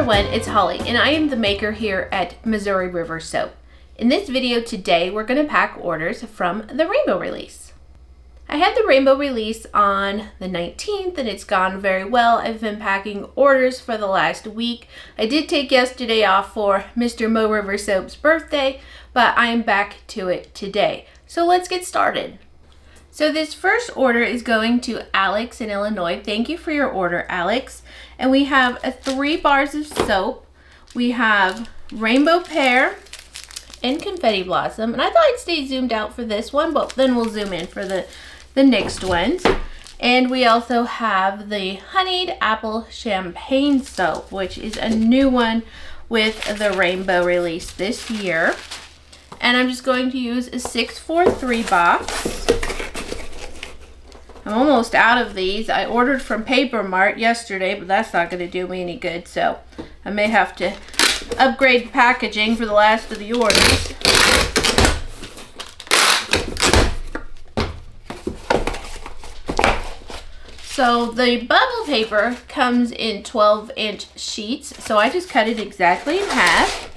everyone, it's Holly and I am the maker here at Missouri River Soap. In this video today, we're going to pack orders from the Rainbow Release. I had the Rainbow Release on the 19th and it's gone very well. I've been packing orders for the last week. I did take yesterday off for Mr. Mo River Soap's birthday, but I am back to it today. So let's get started. So this first order is going to Alex in Illinois. Thank you for your order, Alex. And we have 3 bars of soap. We have Rainbow Pear and Confetti Blossom. And I thought I'd stay zoomed out for this one, but then we'll zoom in for the next ones. And we also have the Honeyed Apple Champagne Soap, which is a new one with the Rainbow Release this year. And I'm just going to use a 643 box. I'm almost out of these. I ordered from Paper Mart yesterday, but that's not going to do me any good, so I may have to upgrade packaging for the last of the orders. So the bubble paper comes in 12-inch sheets, so I just cut it exactly in half.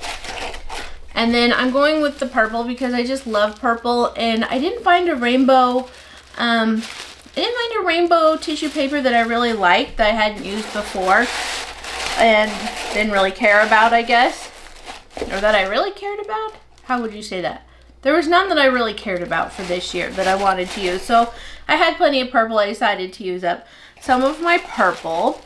And then I'm going with the purple because I just love purple, and I didn't find a rainbow tissue paper that I really liked that I hadn't used before and didn't really care about, I guess. Or that I really cared about? How would you say that? There was none that I really cared about for this year that I wanted to use. So I had plenty of purple. I decided to use up some of my purple.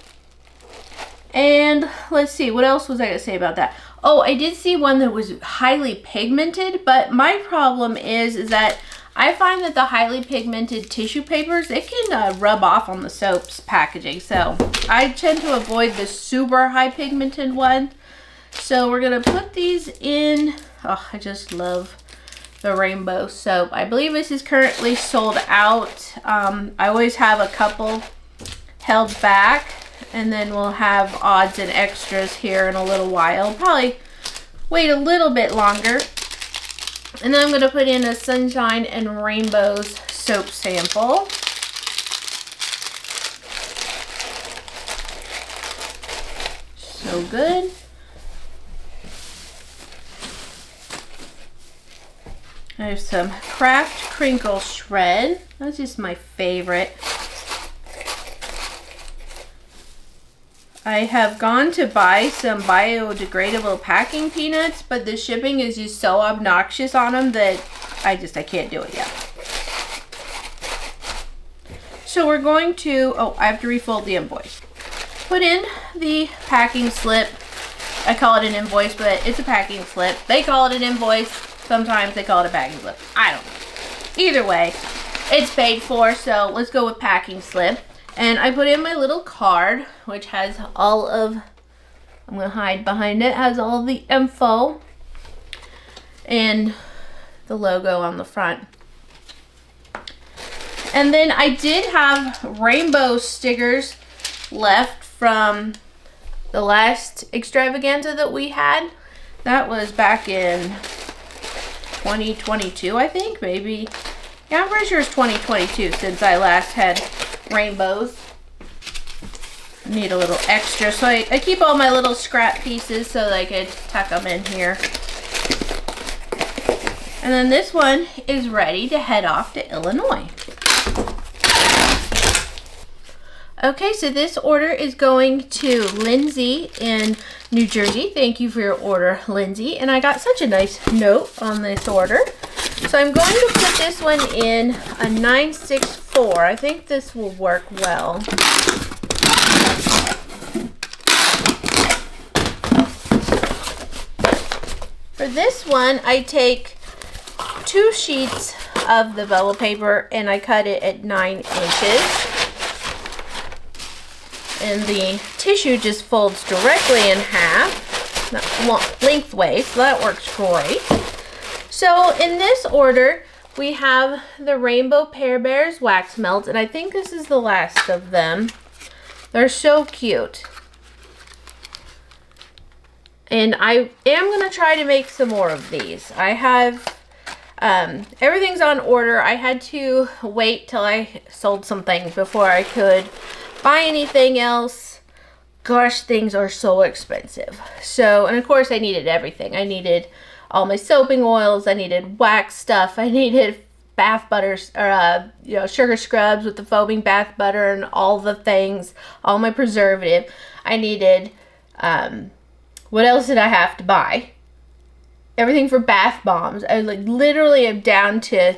And let's see, what else was I going to say about that? Oh, I did see one that was highly pigmented, but my problem is that I find that the highly pigmented tissue papers, it can rub off on the soap's packaging. So I tend to avoid the super high pigmented one. So we're going to put these in. Oh, I just love the rainbow soap. I believe this is currently sold out. I always have a couple held back, and then we'll have odds and extras here in a little while. Probably wait a little bit longer. And then I'm going to put in a Sunshine and Rainbows soap sample. So good. I have some Craft Crinkle Shred. That's just my favorite. I have gone to buy some biodegradable packing peanuts, but the shipping is just so obnoxious on them that I can't do it yet. So we're going to, I have to refold the invoice. Put in the packing slip. I call it an invoice, but it's a packing slip. They call it an invoice. Sometimes they call it a packing slip. I don't know. Either way, it's paid for, so let's go with packing slip. And I put in my little card, which has all of, I'm going to hide behind it, has all the info and the logo on the front. And then I did have rainbow stickers left from the last extravaganza that we had. That was back in 2022, I think, maybe. Yeah, I'm pretty sure it's 2022 since I last had rainbows. Need a little extra, so I keep all my little scrap pieces so that I could tuck them in here. And then this one is ready to head off to Illinois. Okay, so this order is going to Lindsay in New Jersey. Thank you for your order, Lindsay. And I got such a nice note on this order. So I'm going to put this one in a 964. I think this will work well. For this one, I take 2 sheets of the bubble paper and I cut it at 9 inches. And the tissue just folds directly in half, lengthways, so that works great. So in this order, we have the Rainbow Pear Bears wax melt, and I think this is the last of them. They're so cute. And I am going to try to make some more of these. I have, everything's on order. I had to wait till I sold some things before I could buy anything else gosh, things are so expensive. So, and of course I needed everything. I needed all my soaping oils, I needed wax stuff, I needed bath butters, or sugar scrubs with the foaming bath butter and all the things, all my preservative. I needed, what else did I have to buy? Everything for bath bombs. I literally am down to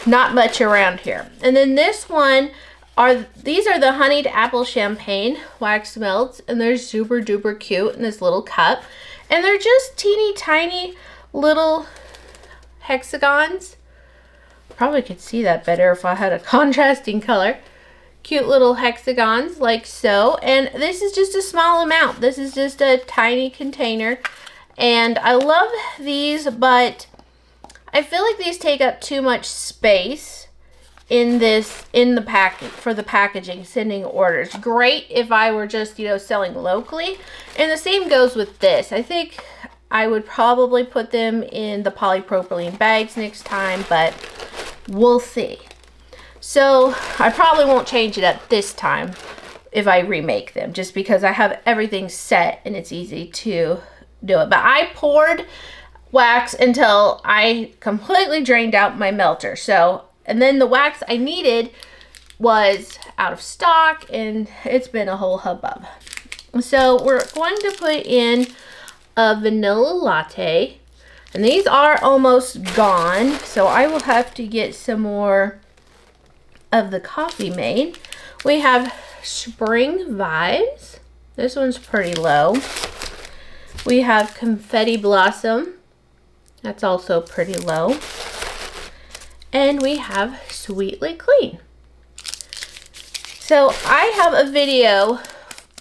not much around here. And then this one, these are the honeyed apple champagne wax melts, and they're super duper cute in this little cup. And they're just teeny tiny little hexagons. Probably could see that better if I had a contrasting color. Cute little hexagons like so. And this is just a small amount. This is just a tiny container. And I love these, but I feel like these take up too much space in the packet for the packaging, sending orders. Great if I were just, selling locally. And the same goes with this. I think I would probably put them in the polypropylene bags next time, but we'll see. So I probably won't change it up this time if I remake them, just because I have everything set and it's easy to do it. But I poured wax until I completely drained out my melter. So, and then the wax I needed was out of stock, and it's been a whole hubbub. So we're going to put in a vanilla latte, and these are almost gone, so I will have to get some more of the coffee made. We have Spring Vibes. This one's pretty low. We have Confetti Blossom. That's also pretty low. And we have Sweetly Clean. So I have a video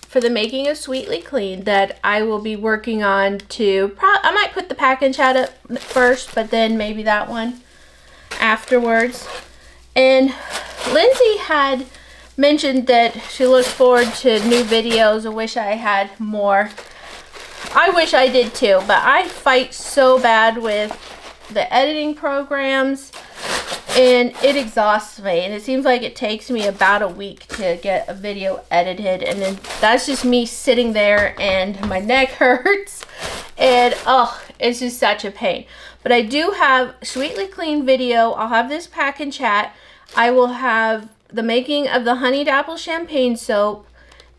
for the making of Sweetly Clean that I will be working on to, I might put the package chat up first, but then maybe that one afterwards. And Lindsay had mentioned that she looks forward to new videos. I wish I had more. I wish I did too, but I fight so bad with the editing programs, and it exhausts me, and it seems like it takes me about a week to get a video edited, and then that's just me sitting there and my neck hurts, and it's just such a pain. But I do have Sweetly Clean video. I'll have this pack and chat. I will have the making of the honeyed apple champagne soap,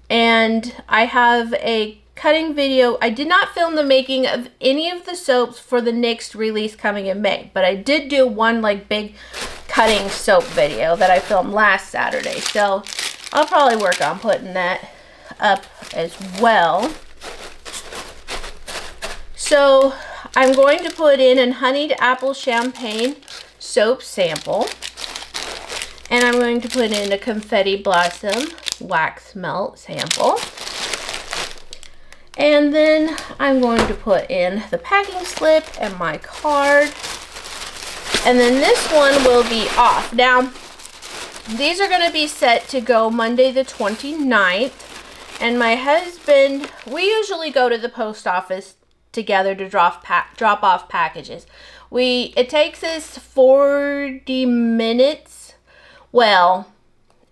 and I have a cutting video. I did not film the making of any of the soaps for the next release coming in May, but I did do one big cutting soap video that I filmed last Saturday, so I'll probably work on putting that up as well. So I'm going to put in a honeyed apple champagne soap sample, and I'm going to put in a Confetti Blossom wax melt sample. And then I'm going to put in the packing slip and my card. And then this one will be off. Now, these are going to be set to go Monday the 29th. And my husband, we usually go to the post office together to drop off packages. It takes us 40 minutes. Well,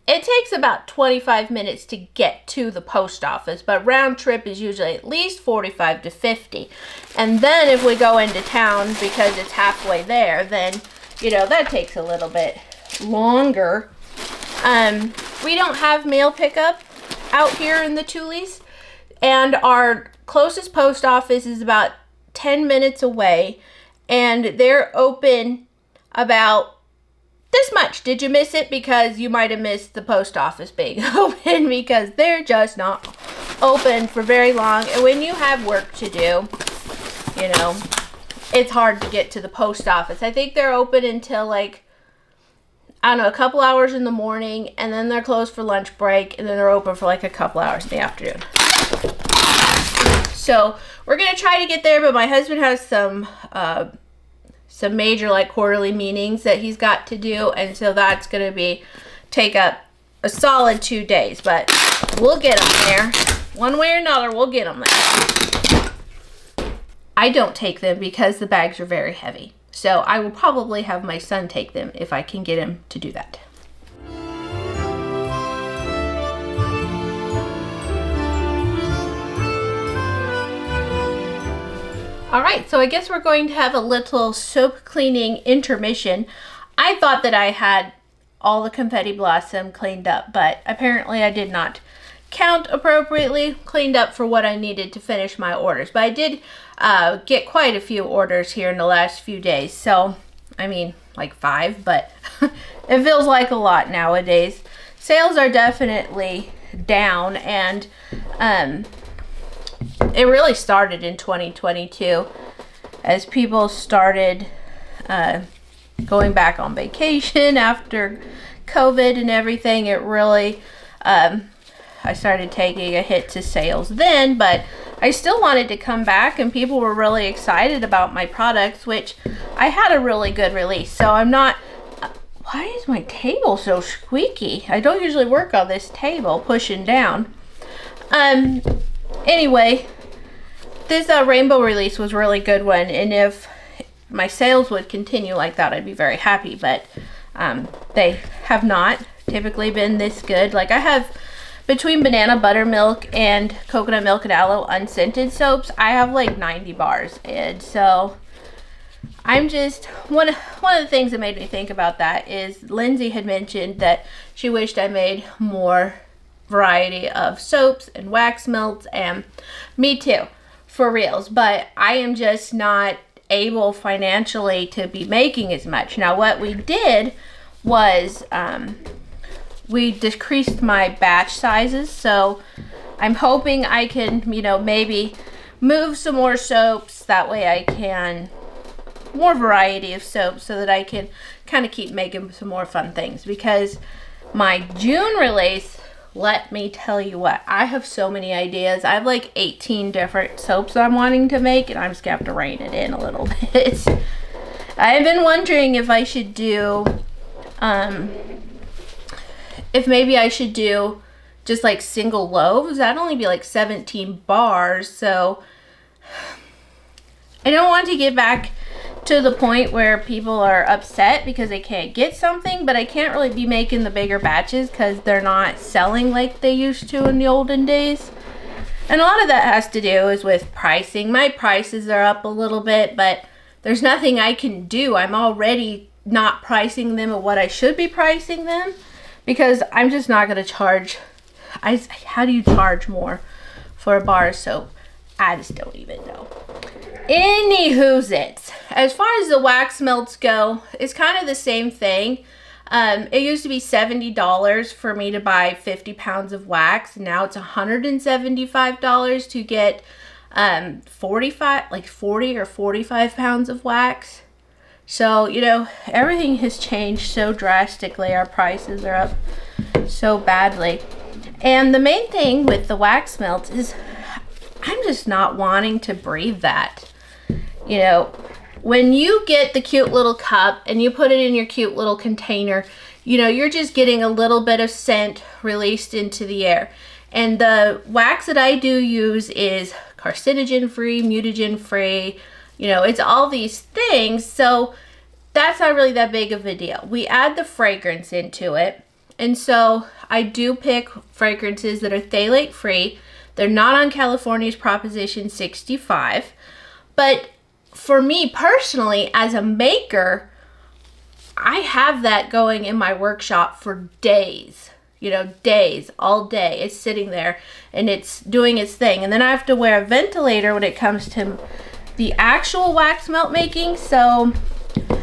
it takes about 25 minutes to get to the post office, but round trip is usually at least 45 to 50. And then if we go into town because it's halfway there, then, that takes a little bit longer. We don't have mail pickup out here in the Tules, and our closest post office is about 10 minutes away, and they're open about this much. Did you miss it? Because you might have missed the post office being open, because they're just not open for very long. And when you have work to do, it's hard to get to the post office. I think they're open until a couple hours in the morning, and then they're closed for lunch break, and then they're open for a couple hours in the afternoon. So we're going to try to get there, but my husband has some major quarterly meetings that he's got to do, and so that's going to take up a solid 2 days, but we'll get them there. One way or another, we'll get them there. I don't take them because the bags are very heavy, so I will probably have my son take them if I can get him to do that. All right, so I guess we're going to have a little soap cleaning intermission. I thought that I had all the Confetti Blossom cleaned up, but apparently I did not count appropriately, cleaned up for what I needed to finish my orders. But I did get quite a few orders here in the last few days. So, I mean, like 5, but it feels like a lot nowadays. Sales are definitely down, and it really started in 2022 as people started going back on vacation after COVID and everything. It really, I started taking a hit to sales then, but I still wanted to come back, and people were really excited about my products, which I had a really good release. So I'm not, why is my table so squeaky? I don't usually work on this table pushing down. Anyway, this rainbow release was a really good one, and if my sales would continue like that, I'd be very happy, but they have not typically been this good. Like, I have, between banana buttermilk and coconut milk and aloe unscented soaps, I have like 90 bars, and so I'm just, one of the things that made me think about that is Lindsay had mentioned that she wished I made more variety of soaps and wax melts, and me too, for reals, but I am just not able financially to be making as much. Now, what we did was we decreased my batch sizes, so I'm hoping I can, you know, maybe move some more soaps. That way I can, more variety of soaps, so that I can kind of keep making some more fun things. Because my June release, let me tell you what, I have so many ideas. I have like 18 different soaps I'm wanting to make, and I'm just gonna have to rein it in a little bit. I've been wondering if I should do, if maybe I should do just like single loaves. That'd only be like 17 bars, so I don't want to get back to the point where people are upset because they can't get something, but I can't really be making the bigger batches because they're not selling like they used to in the olden days. And a lot of that has to do is with pricing. My prices are up a little bit, but there's nothing I can do. I'm already not pricing them at what I should be pricing them, because I'm just not going to charge. How do you charge more for a bar of soap? I just don't even know. Anywho's-its. As far as the wax melts go, it's kind of the same thing. It used to be $70 for me to buy 50 pounds of wax. Now it's $175 to get 40 or 45 pounds of wax. So, you know, everything has changed so drastically. Our prices are up so badly. And the main thing with the wax melts is I'm just not wanting to breathe that. You know, when you get the cute little cup and you put it in your cute little container, you know, you're just getting a little bit of scent released into the air. And the wax that I do use is carcinogen free, mutagen free, you know, it's all these things. So that's not really that big of a deal. We add the fragrance into it. And so I do pick fragrances that are phthalate free. They're not on California's Proposition 65. But for me personally, as a maker, I have that going in my workshop for days. You know, days, all day. It's sitting there and it's doing its thing. And then I have to wear a ventilator when it comes to the actual wax melt making. So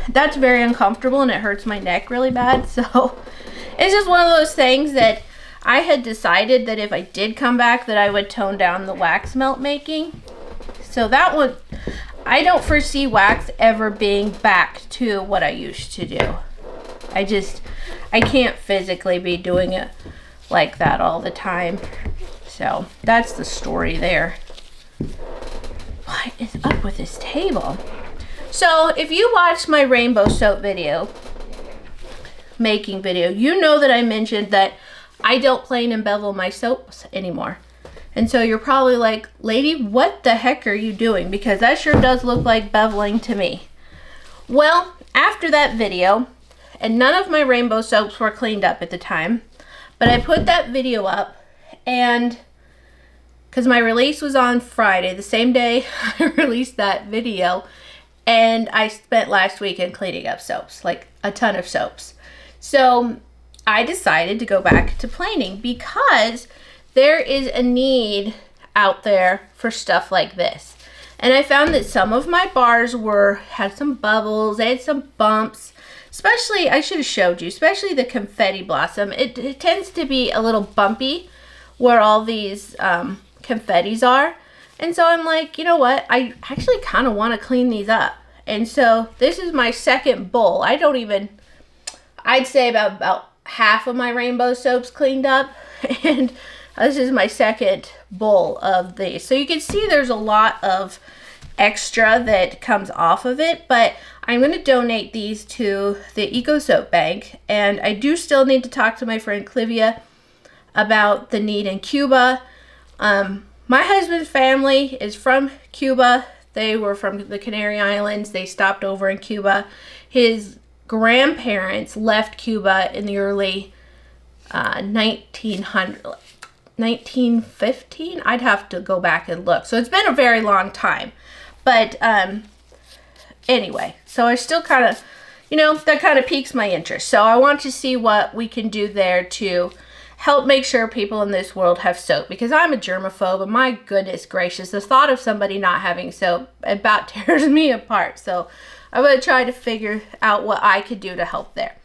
that's very uncomfortable and it hurts my neck really bad. So it's just one of those things that I had decided that if I did come back that I would tone down the wax melt making. So that one, I don't foresee wax ever being back to what I used to do. I can't physically be doing it like that all the time. So that's the story there. What is up with this table? So if you watched my rainbow soap video, making video, you know that I mentioned that I don't plain and bevel my soaps anymore. And so you're probably like, lady, what the heck are you doing? Because that sure does look like beveling to me. Well, after that video, and none of my rainbow soaps were cleaned up at the time, but I put that video up, and because my release was on Friday, the same day I released that video. And I spent last weekend cleaning up soaps, like a ton of soaps. So I decided to go back to planing because there is a need out there for stuff like this. And I found that some of my bars had some bubbles, they had some bumps. Especially, I should have showed you, especially the Confetti Blossom. It tends to be a little bumpy where all these confettis are. And so I'm like, you know what? I actually kind of want to clean these up. And so this is my second bowl. I'd say about half of my rainbow soaps cleaned up. And this is my second bowl of these. So you can see there's a lot of extra that comes off of it. But I'm going to donate these to the Eco Soap Bank. And I do still need to talk to my friend Clivia about the need in Cuba. My husband's family is from Cuba. They were from the Canary Islands. They stopped over in Cuba. His grandparents left Cuba in the early 1915. I'd have to go back and look. So it's been a very long time. But anyway, so I still kind of, that kind of piques my interest. So I want to see what we can do there to help make sure people in this world have soap, because I'm a germaphobe, and my goodness gracious, the thought of somebody not having soap about tears me apart. So I'm going to try to figure out what I could do to help there.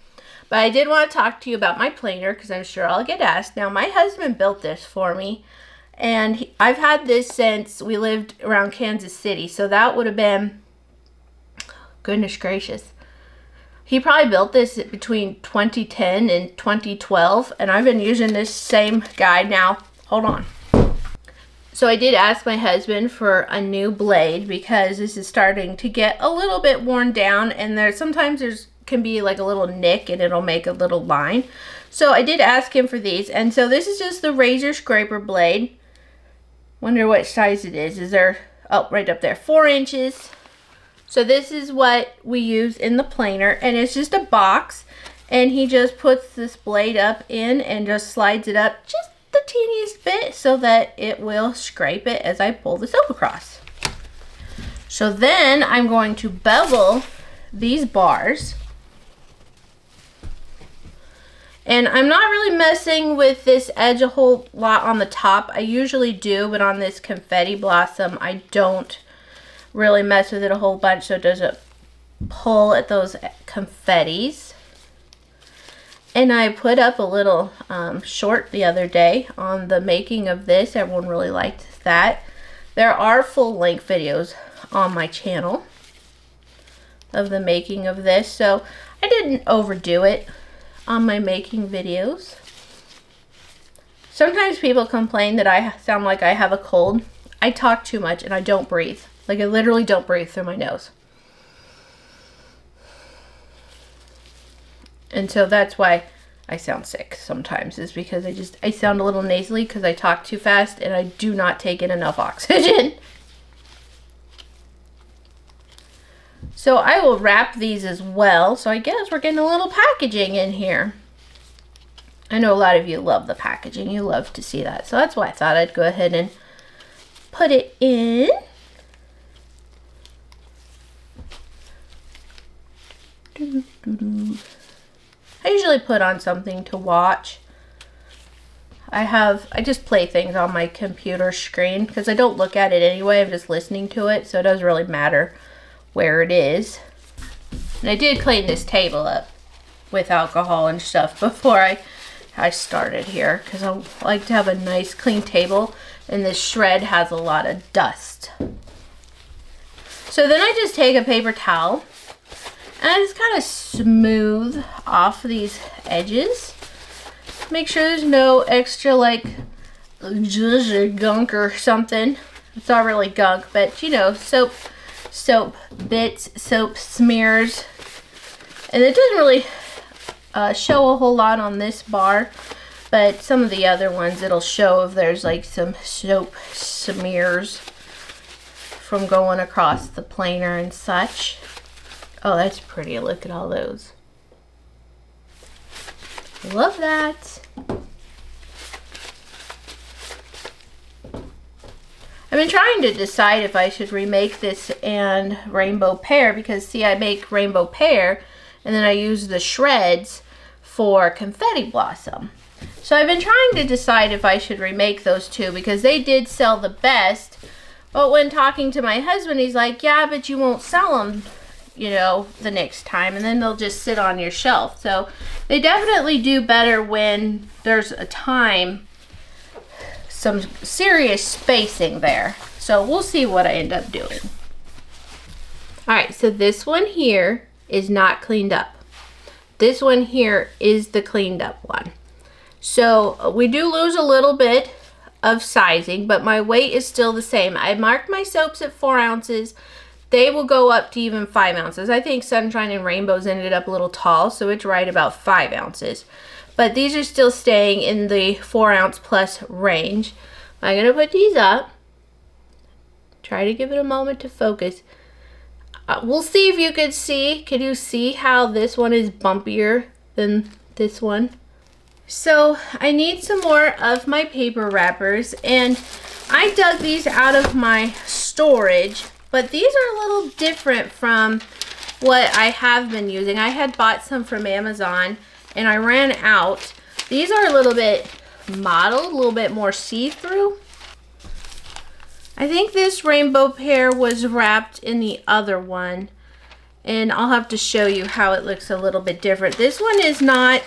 But I did want to talk to you about my planer, because I'm sure I'll get asked. Now, my husband built this for me, and I've had this since we lived around Kansas City. So that would have been, goodness gracious, he probably built this between 2010 and 2012, and I've been using this same guy now. Hold on. So I did ask my husband for a new blade because this is starting to get a little bit worn down, and sometimes can be like a little nick and it'll make a little line. So I did ask him for these, and so this is just the razor scraper blade. Wonder what size it is. Is there, oh, right up there, 4 inches. So this is what we use in the planer, and it's just a box, and he just puts this blade up in and just slides it up just the teeniest bit so that it will scrape it as I pull the soap across. So then I'm going to bevel these bars, and I'm not really messing with this edge a whole lot on the top. I usually do, but on this Confetti Blossom I don't really mess with it a whole bunch so it doesn't pull at those confettis. And I put up a little short the other day on the making of this. Everyone really liked that. There are full-length videos on my channel of the making of this, so I didn't overdo it on my making videos. Sometimes people complain that I sound like I have a cold. I talk too much and I don't breathe. Like, I literally don't breathe through my nose. And so that's why I sound sick sometimes, is because I sound a little nasally because I talk too fast and I do not take in enough oxygen. So I will wrap these as well. So I guess we're getting a little packaging in here. I know a lot of you love the packaging. You love to see that. So that's why I thought I'd go ahead and put it in. I usually put on something to watch. I just play things on my computer screen because I don't look at it anyway. I'm just listening to it, so it doesn't really matter where it is. And I did clean this table up with alcohol and stuff before I started here, because I like to have a nice clean table, and this shred has a lot of dust. So then I just take a paper towel and I just kind of smooth off these edges. Make sure there's no extra like gunk or something. It's not really gunk, but you know, soap bits, soap smears. And it doesn't really show a whole lot on this bar, but some of the other ones it'll show if there's like some soap smears from going across the planer and such. Oh, that's pretty. Look at all those. Love that. I've been trying to decide if I should remake this and Rainbow Pear, because see, I make Rainbow Pear and then I use the shreds for Confetti Blossom. So I've been trying to decide if I should remake those two because they did sell the best. But when talking to my husband, he's like, yeah, but you won't sell them, you know, the next time, and then they'll just sit on your shelf. So they definitely do better when there's a time, some serious spacing there. So we'll see what I end up doing. All right, so this one here is not cleaned up. This one here is the cleaned up one. So we do lose a little bit of sizing, but my weight is still the same. I marked my soaps at 4 ounces. They will go up to even 5 ounces. I think Sunshine and Rainbows ended up a little tall, so it's right about 5 ounces. But these are still staying in the 4 ounce plus range. I'm gonna put these up. Try to give it a moment to focus. We'll see if you could see. Can you see how this one is bumpier than this one? So I need some more of my paper wrappers, and I dug these out of my storage, but these are a little different from what I have been using. I had bought some from Amazon and I ran out. These are a little bit mottled, a little bit more see-through. I think this Rainbow Pear was wrapped in the other one, and I'll have to show you how it looks a little bit different. This one is not,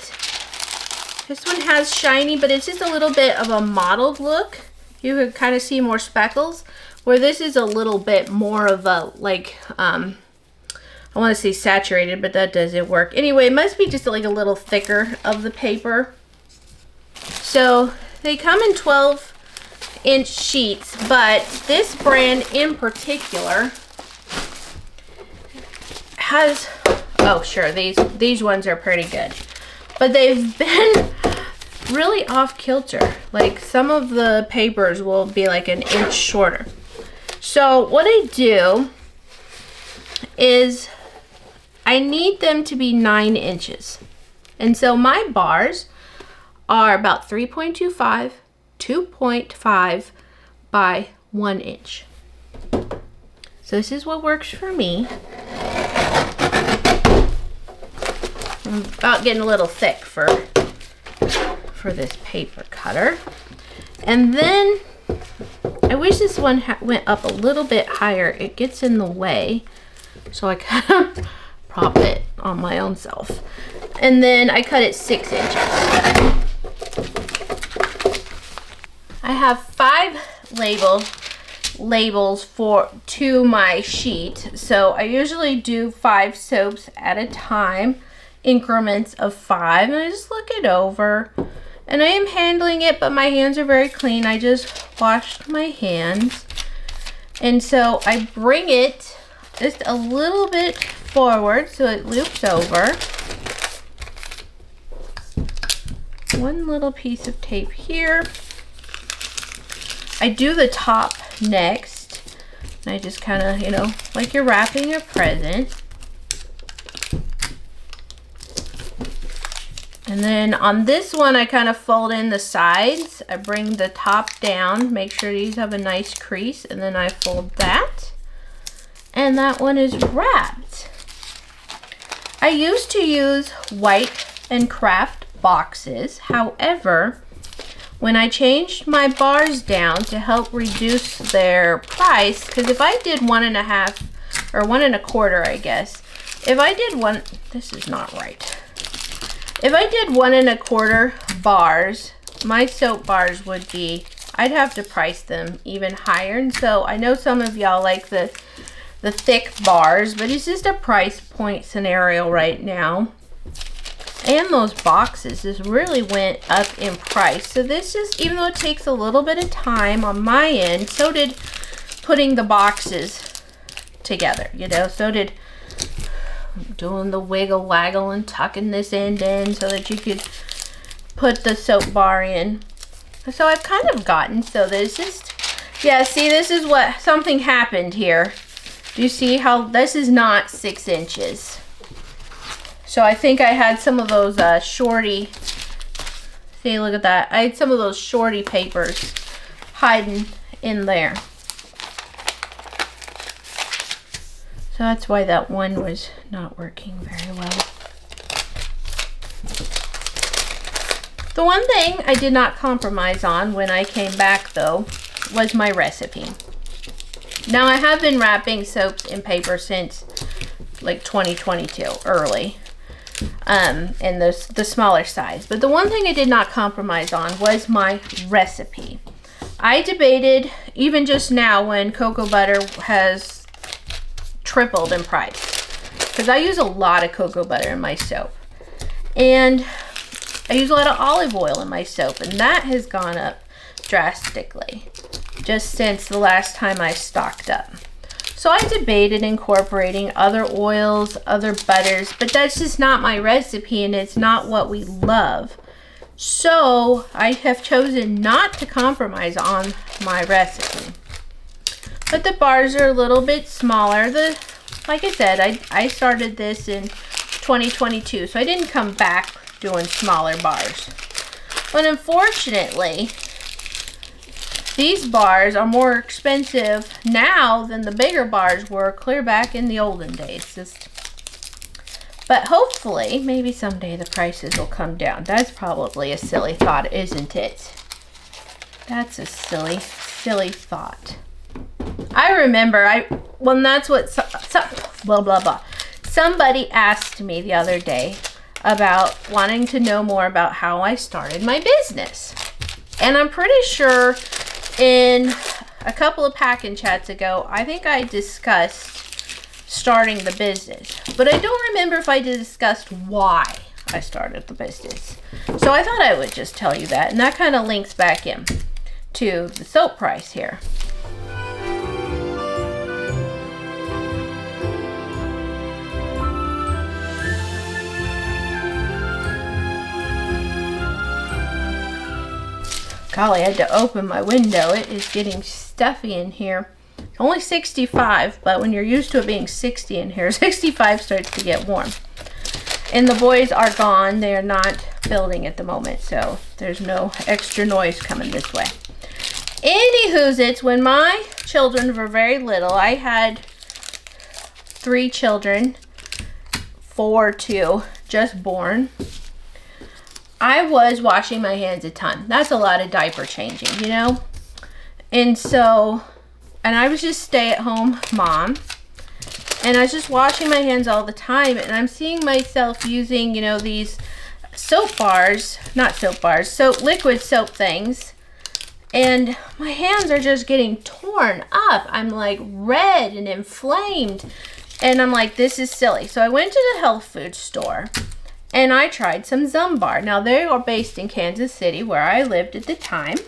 this one has shiny, but it's just a little bit of a mottled look. You can kind of see more speckles, where this is a little bit more of a, like, I want to say saturated, but that doesn't work. Anyway, it must be just like a little thicker of the paper. So they come in 12-inch sheets, but this brand in particular has, oh sure, these ones are pretty good, but they've been really off kilter. Like some of the papers will be like an inch shorter. So what I do is I need them to be 9 inches. And so my bars are about 3.25, 2.5 by 1 inch. So this is what works for me. I'm about getting a little thick for this paper cutter. And then I wish this one went up a little bit higher. It gets in the way, so I kind of prop it on my own self. And then I cut it 6 inches. I have 5 labels to my sheet, so I usually do 5 soaps at a time, increments of 5, and I just look it over. And I am handling it, but my hands are very clean. I just washed my hands. And so I bring it just a little bit forward so it loops over. One little piece of tape here. I do the top next. And I just kind of, you know, like you're wrapping a present. And then on this one, I kind of fold in the sides. I bring the top down, make sure these have a nice crease, and then I fold that. And that one is wrapped. I used to use White and Craft boxes. However, when I changed my bars down to help reduce their price, because if I did 1.5 or 1 1/4, I guess, if I did one, this is not right. If I did 1 1/4 bars, my soap bars would be, I'd have to price them even higher. And so I know some of y'all like the thick bars, but it's just a price point scenario right now. And those boxes just really went up in price. So this just, even though it takes a little bit of time on my end, so did putting the boxes together, you know, so did doing the wiggle waggle and tucking this end in so that you could put the soap bar in. So I've kind of gotten, so there's just, yeah, see, this is what, something happened here. Do you see how this is not 6 inches? So I think I had some of those shorty, see, look at that. I had some of those shorty papers hiding in there. So that's why that one was not working very well. The one thing I did not compromise on when I came back though was my recipe. Now I have been wrapping soaps in paper since like 2022, early, in the smaller size. But the one thing I did not compromise on was my recipe. I debated, even just now when cocoa butter has tripled in price, because I use a lot of cocoa butter in my soap. And I use a lot of olive oil in my soap, and that has gone up drastically just since the last time I stocked up. So I debated incorporating other oils, other butters, but that's just not my recipe and it's not what we love. So I have chosen not to compromise on my recipe. But the bars are a little bit smaller. Like I said, I started this in 2022, so I didn't come back doing smaller bars. But unfortunately, these bars are more expensive now than the bigger bars were clear back in the olden days. But hopefully, maybe someday the prices will come down. That's probably a silly thought, isn't it? That's a silly, silly thought. I remember, well, that's what, blah, blah, blah. Somebody asked me the other day about wanting to know more about how I started my business. And I'm pretty sure in a couple of packing chats ago, I think I discussed starting the business. But I don't remember if I discussed why I started the business. So I thought I would just tell you that. And that kind of links back in to the soap price here. Golly, I had to open my window. It is getting stuffy in here. It's only 65, but when you're used to it being 60 in here, 65 starts to get warm. And the boys are gone. They are not building at the moment, so there's no extra noise coming this way. Anywho's, it's when my children were very little. I had 3 children, 4 just born. I was washing my hands a ton. That's a lot of diaper changing, you know? And so, and I was just stay-at-home mom. And I was just washing my hands all the time. And I'm seeing myself using, you know, these soap bars, not soap bars, liquid soap things. And my hands are just getting torn up. I'm like red and inflamed. And I'm like, this is silly. So I went to the health food store. And I tried some Zumbar. Now, they are based in Kansas City, where I lived at the time.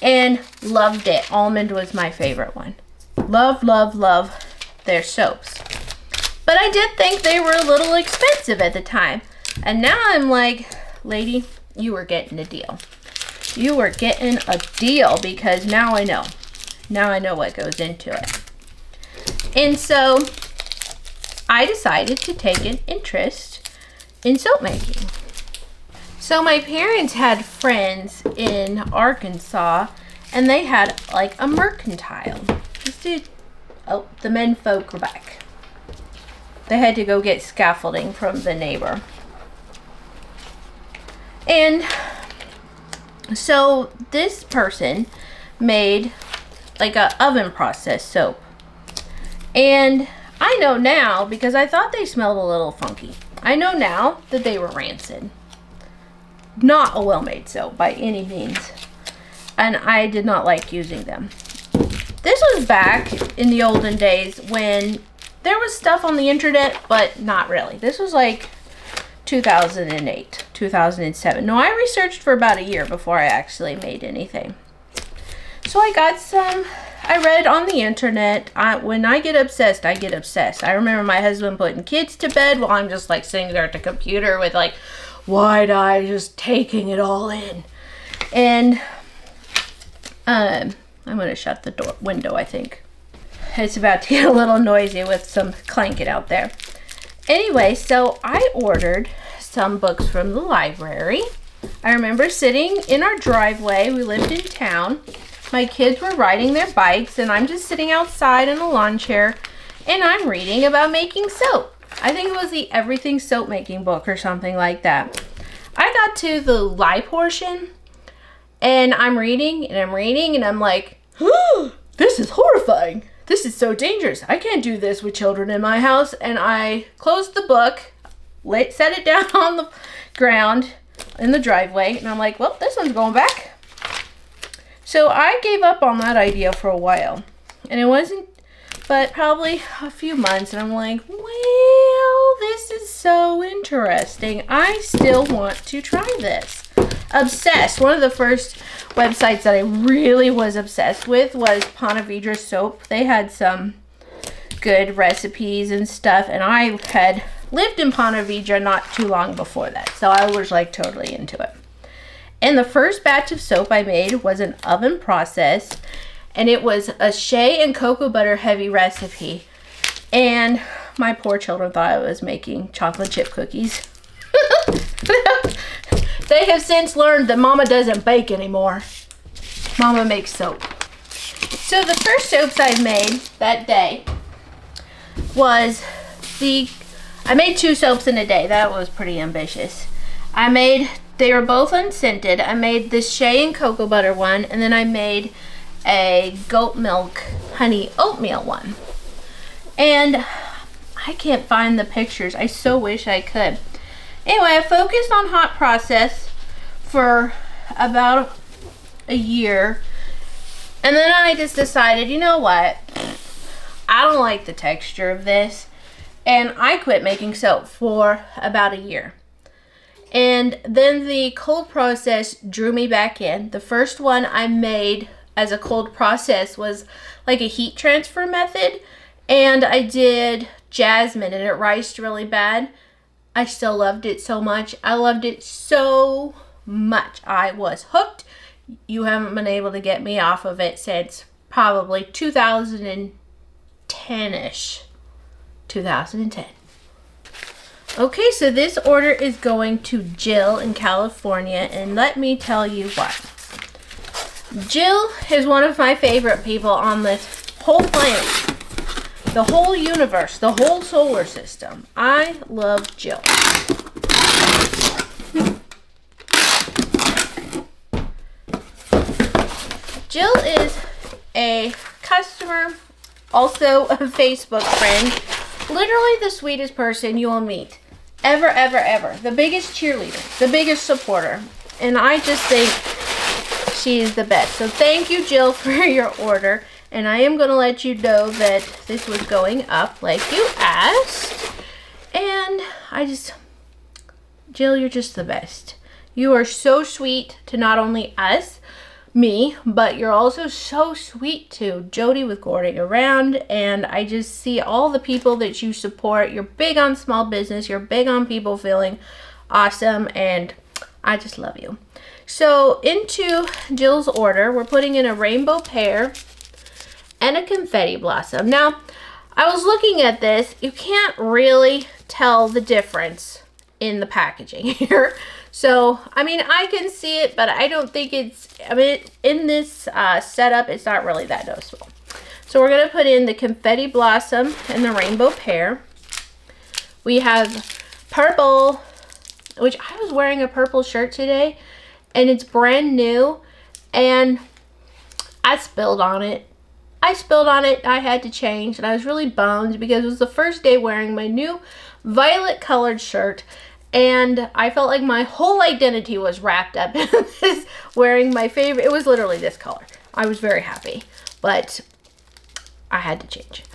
And loved it. Almond was my favorite one. Love, love, love their soaps. But I did think they were a little expensive at the time. And now I'm like, lady, you were getting a deal. You were getting a deal, because now I know. Now I know what goes into it. And so I decided to take an interest in soap making. So my parents had friends in Arkansas, and they had like a mercantile. Oh, the men folk are back. They had to go get scaffolding from the neighbor. And so this person made like a oven process soap. And I know now, because I thought they smelled a little funky. I know now that they were rancid. Not a well-made soap by any means. And I did not like using them. This was back in the olden days when there was stuff on the internet, but not really. This was like 2008, 2007. No, I researched for about a year before I actually made anything. So I got some. I read on the internet. When I get obsessed, I get obsessed. I remember my husband putting kids to bed while I'm just like sitting there at the computer with like wide eyes, just taking it all in. And I'm going to shut the window, I think. It's about to get a little noisy with some clanking out there. Anyway, so I ordered some books from the library. I remember sitting in our driveway. We lived in town. My kids were riding their bikes, and I'm just sitting outside in a lawn chair, and I'm reading about making soap. I think it was the Everything Soap Making book or something like that. I got to the lie portion, and I'm reading, and I'm like, oh, this is horrifying. This is so dangerous. I can't do this with children in my house. And I closed the book, set it down on the ground in the driveway, and I'm like, well, this one's going back. So I gave up on that idea for a while, and it wasn't but probably a few months, and I'm like, well, this is so interesting. I still want to try this. Obsessed. One of the first websites that I really was obsessed with was Ponte Vedra soap. They had some good recipes and stuff, and I had lived in Ponte Vedra not too long before that, so I was like totally into it. And the first batch of soap I made was an oven process, and it was a shea and cocoa butter heavy recipe. And my poor children thought I was making chocolate chip cookies. They have since learned that Mama doesn't bake anymore. Mama makes soap. So the first soaps I made that day was I made 2 soaps in a day. That was pretty ambitious. They were both unscented. I made the shea and cocoa butter one, and then I made a goat milk honey oatmeal one. And I can't find the pictures. I so wish I could. Anyway, I focused on hot process for about a year, and then I just decided, you know what, I don't like the texture of this, and I quit making soap for about a year. And then the cold process drew me back in. The first one I made as a cold process was like a heat transfer method, and I did jasmine, and it riced really bad. I still loved it so much. I loved it so much. I was hooked. You haven't been able to get me off of it since probably 2010-ish. 2010. Okay, so this order is going to Jill in California, and let me tell you what. Jill is one of my favorite people on this whole planet. The whole universe, the whole solar system. I love Jill. Jill is a customer, also a Facebook friend. Literally the sweetest person you will meet. Ever, ever, ever. The biggest cheerleader. The biggest supporter. And I just think she's the best. So thank you, Jill, for your order. And I am going to let you know that this was going up like you asked. And Jill, you're just the best. You are so sweet to not only me, but you're also so sweet to Jody with Gording Around. And I just see all the people that you support. You're big on small business. You're big on people feeling awesome. And I just love you. So into Jill's order, we're putting in a rainbow pear and a confetti blossom. Now, I was looking at this. You can't really tell the difference in the packaging here. So, I mean, I can see it, but I don't think in this setup, it's not really that noticeable. So we're going to put in the confetti blossom and the rainbow pear. We have purple, which I was wearing a purple shirt today, and it's brand new, and I spilled on it. I had to change, and I was really bummed because it was the first day wearing my new violet colored shirt, and I felt like my whole identity was wrapped up in this, wearing my favorite. It was literally this color. I was very happy, but I had to change.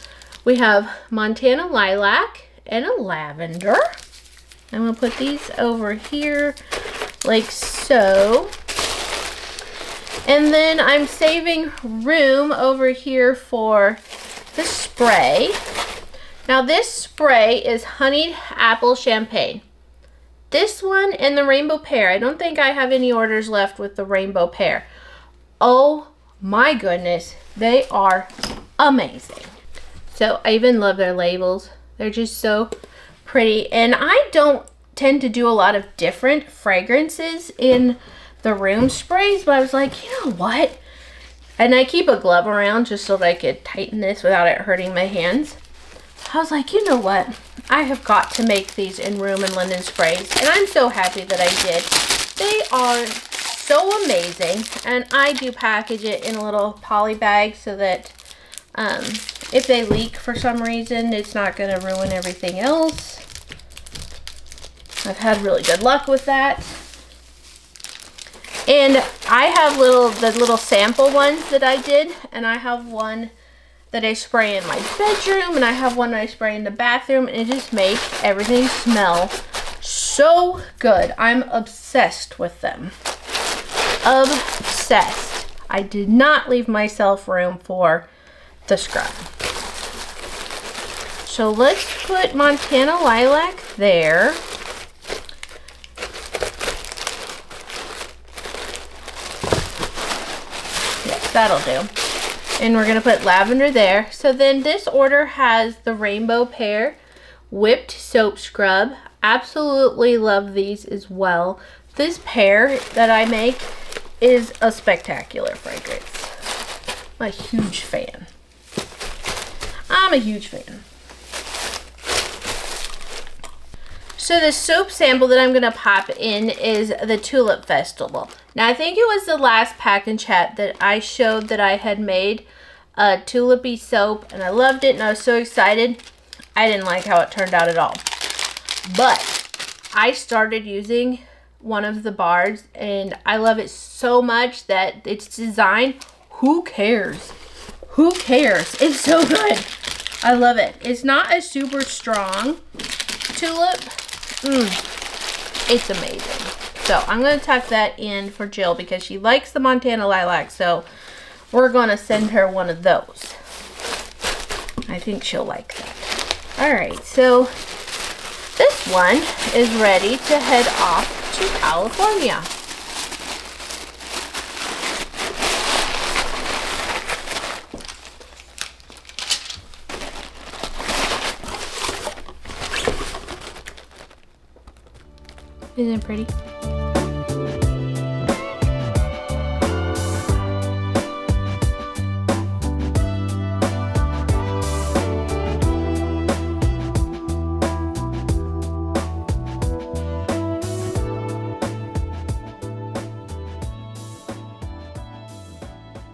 We have Montana lilac and a lavender. I'm going to put these over here like so. And then I'm saving room over here for the spray. Now this spray is honeyed apple champagne. This one and the rainbow pear. I don't think I have any orders left with the rainbow pear. Oh my goodness, they are amazing. So I even love their labels. They're just so pretty. And I don't tend to do a lot of different fragrances in the room sprays, but I was like, you know what? And I keep a glove around just so that I could tighten this without it hurting my hands. I was like, you know what? I have got to make these in room and linen sprays. And I'm so happy that I did. They are so amazing. And I do package it in a little poly bag so that if they leak for some reason, it's not going to ruin everything else. I've had really good luck with that. And I have the little sample ones that I did. And I have one that I spray in my bedroom, and I have one that I spray in the bathroom, and it just makes everything smell so good. I'm obsessed with them. Obsessed. I did not leave myself room for the scrub. So let's put Montana Lilac there. Yes, that'll do. And we're going to put lavender there. So then this order has the Rainbow Pear Whipped Soap Scrub. Absolutely love these as well. This pear that I make is a spectacular fragrance. I'm a huge fan. I'm a huge fan. So the soap sample that I'm going to pop in is the Tulip Festival. Now I think it was the last pack and chat that I showed that I had made a tulipy soap, and I loved it and I was so excited. I didn't like how it turned out at all. But I started using one of the bars and I love it so much that its design, who cares? Who cares? It's so good. I love it. It's not a super strong tulip. It's amazing. So I'm going to tuck that in for Jill because she likes the Montana Lilac. So we're going to send her one of those. I think she'll like that. Alright, so this one is ready to head off to California. Isn't it pretty?